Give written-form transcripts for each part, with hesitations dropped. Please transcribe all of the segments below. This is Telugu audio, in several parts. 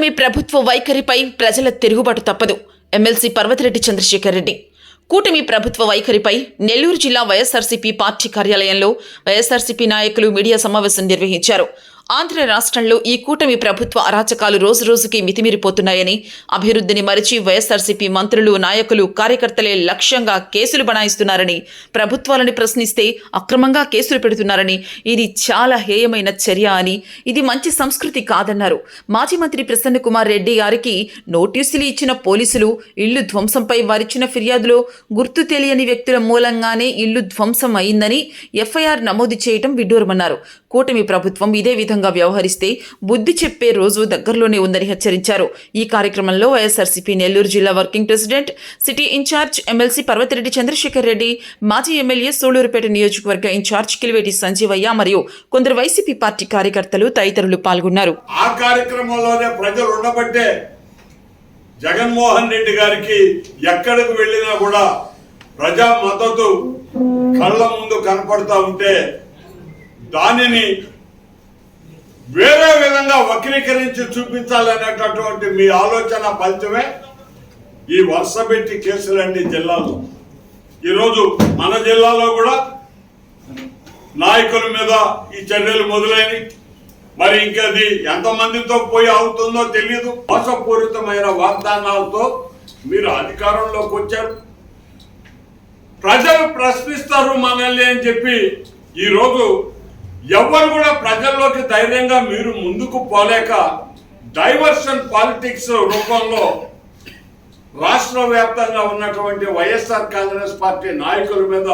కూటమి ప్రభుత్వ వైఖరిపై ప్రజల తిరుగుబాటు తప్పదు. ఎమ్మెల్సీ పర్వతిరెడ్డి చంద్రశేఖర్ రెడ్డి. కూటమి ప్రభుత్వ వైఖరిపై నెల్లూరు జిల్లా వైఎస్ఆర్సీపీ పార్టీ కార్యాలయంలో వైఎస్ఆర్సీపీ నాయకులు మీడియా సమావేశం నిర్వహించారు. ఆంధ్ర రాష్ట్రంలో ఈ కూటమి ప్రభుత్వ అరాచకాలు రోజురోజుకి మితిమీరిపోతున్నాయని, అభివృద్ధిని మరిచి వైఎస్ఆర్సీపీ మంత్రులు, నాయకులు, కార్యకర్తలే లక్ష్యంగా కేసులు బనాయిస్తున్నారని, ప్రభుత్వాలను ప్రశ్నిస్తే అక్రమంగా కేసులు పెడుతున్నారని, ఇది చాలా హేయమైన చర్య అని, ఇది మంచి సంస్కృతి కాదన్నారు. మాజీ మంత్రి ప్రసన్న కుమార్ రెడ్డి గారికి నోటీసులు ఇచ్చిన పోలీసులు ఇళ్లు ధ్వంసంపై వారిచ్చిన ఫిర్యాదులో గుర్తు తెలియని వ్యక్తుల మూలంగానే ఇళ్లు ధ్వంసం అయిందని ఎఫ్ఐఆర్ నమోదు చేయడం విడ్డూరమన్నారు. కూటమి ప్రభుత్వం ఇదే విధంగా వ్యవహరిస్తే బుద్ధి చెప్పే రోజు దగ్గరలోనే ఉందని హెచ్చరించారు. ఈ కార్యక్రమంలో వైఎస్ఆర్సీపీ నెల్లూరు జిల్లా working president, city incharge MLC Parvathireddy Chandrasekhar Reddy, మాజీ ఎమ్మెల్యే సూళ్లూరుపేట నియోజకవర్గ ఇన్ఛార్జ్ కిలివేటి సంజీవయ్య మరియు కొందరు వైసీపీ పార్టీ కార్యకర్తలు తదితరులు పాల్గొన్నారు. ఆ కార్యక్రమంలోనే ప్రజలు ఉండబట్టే జగన్మోహన్ రెడ్డి గారికి ఎక్కడికి వెళ్ళినా కూడా ప్రజా మద్దతు కళ్ళ ముందు కనపడతా ఉంటే దానిని వేరే విధంగా వక్రీకరించి చూపించాలనేటటువంటి మీ ఆలోచన ఫలితమే ఈ వరుసపెట్టి కేసులన్నీ జిల్లాలో. ఈరోజు మన జిల్లాలో కూడా నాయకుల మీద ఈ చర్యలు మొదలైనవి. మరి ఇంకది ఎంతమందితో పోయి అవుతుందో తెలియదు. మోసపూరితమైన వాగ్దానాలతో మీరు అధికారంలోకి వచ్చారు. ప్రజలు ప్రశ్నిస్తారు మనల్ని అని చెప్పి ఈరోజు ఎవరు కూడా ప్రజల్లోకి ధైర్యంగా మీరు ముందుకు పోలేక డైవర్షన్ పాలిటిక్స్ రూపంలో రాష్ట్ర వ్యాప్తంగా ఉన్నటువంటి వైఎస్ఆర్ కాంగ్రెస్ పార్టీ నాయకుల మీద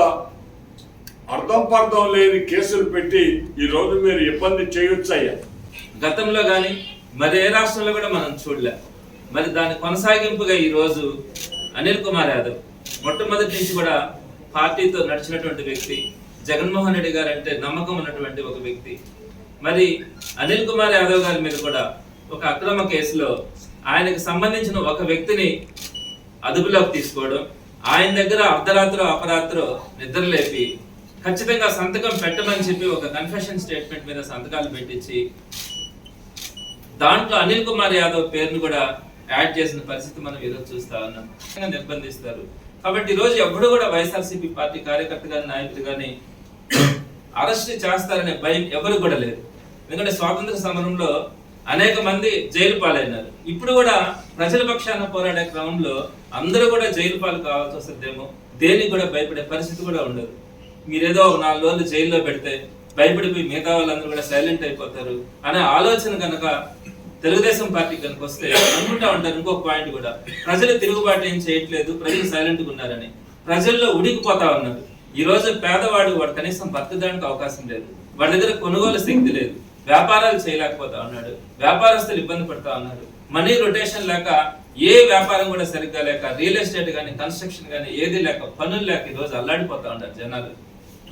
అర్థం పర్థం లేని కేసులు పెట్టి ఈరోజు మీరు ఇబ్బంది చేయొచ్చయ్యా. గతంలో కానీ మరి ఏ రాష్ట్రంలో కూడా మనం చూడలే. మరి దాని కొనసాగింపుగా ఈరోజు అనిల్ కుమార్ యాదవ్ మొట్టమొదటి నుంచి కూడా పార్టీతో నడిచినటువంటి వ్యక్తి, జగన్మోహన్ రెడ్డి గారు అంటే నమ్మకం ఉన్నటువంటి ఒక వ్యక్తి. మరి అనిల్ కుమార్ యాదవ్ గారి మీద కూడా ఒక అక్రమ కేసులో ఆయనకు సంబంధించిన ఒక వ్యక్తిని అదుపులోకి తీసుకోవడం, ఆయన దగ్గర అర్ధరాత్రో అపరాత్రో నిద్రలేపి ఖచ్చితంగా సంతకం పెట్టమని చెప్పి ఒక కన్ఫెషన్ స్టేట్మెంట్ మీద సంతకాలు పెట్టించి దాంట్లో అనిల్ కుమార్ యాదవ్ పేరును కూడా యాడ్ చేసిన పరిస్థితి మనం ఈరోజు చూస్తా ఉన్నాం. నిర్బంధిస్తారు. కాబట్టి ఈరోజు ఎప్పుడు కూడా వైఎస్ఆర్సీపీ పార్టీ కార్యకర్త గాని నాయకులు కానీ అరెస్ట్ చేస్తారనే భయం ఎవరు కూడా లేదు. ఎందుకంటే స్వాతంత్ర సమరంలో అనేక మంది జైలు పాలైనారు. ఇప్పుడు కూడా ప్రజల పక్షాన పోరాడే క్రమంలో అందరూ కూడా జైలు పాలు కావాల్సి వస్తుందేమో, దేనికి కూడా భయపడే పరిస్థితి కూడా ఉండదు. మీరేదో ఒక 4 రోజులు జైల్లో పెడితే భయపడిపోయి మిగతా వాళ్ళందరూ కూడా సైలెంట్ అయిపోతారు అనే ఆలోచన కనుక తెలుగుదేశం పార్టీ కనుక వస్తే అనుకుంటా ఉంటారు. ఇంకొక పాయింట్ కూడా, ప్రజలు తిరుగుబాటు ఏం చేయట్లేదు, ప్రజలు సైలెంట్గా ఉన్నారని. ప్రజల్లో ఉడికిపోతా ఉన్నారు. ఈ రోజు పేదవాడు వాడు కనీసం బతకడానికి అవకాశం లేదు, వాడి దగ్గర కొనుగోలు శక్తి లేదు, వ్యాపారాలు చేయలేకపోతా ఉన్నాడు, వ్యాపారస్తులు ఇబ్బంది పడతా ఉన్నారు. మనీ రొటేషన్ లేక ఏ వ్యాపారం కూడా సరిగ్గా లేక, రియల్ ఎస్టేట్ కానీ కన్స్ట్రక్షన్ కానీ ఏది లేక, పనులు లేక ఈ రోజు అల్లాడిపోతా ఉన్నారు జనాలు.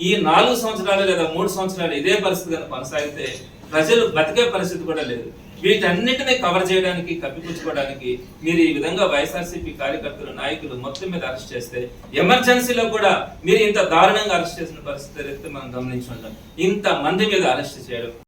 ఈ 4 సంవత్సరాలు లేదా 3 సంవత్సరాలు ఇదే పరిస్థితి కనుక కొనసాగితే ప్రజలు బతికే పరిస్థితి కూడా లేదు. వీటన్నిటిని కవర్ చేయడానికి, కప్పిపుచ్చుకోవడానికి మీరు ఈ విధంగా వైఎస్ఆర్సీపీ కార్యకర్తలు, నాయకులు మొత్తం మీద అరెస్ట్ చేస్తే, ఎమర్జెన్సీలో కూడా మీరు ఇంత దారుణంగా అరెస్ట్ చేసిన పరిస్థితి మనం గమనించి ఉంటాం. ఇంత మంది మీద అరెస్ట్ చేయడం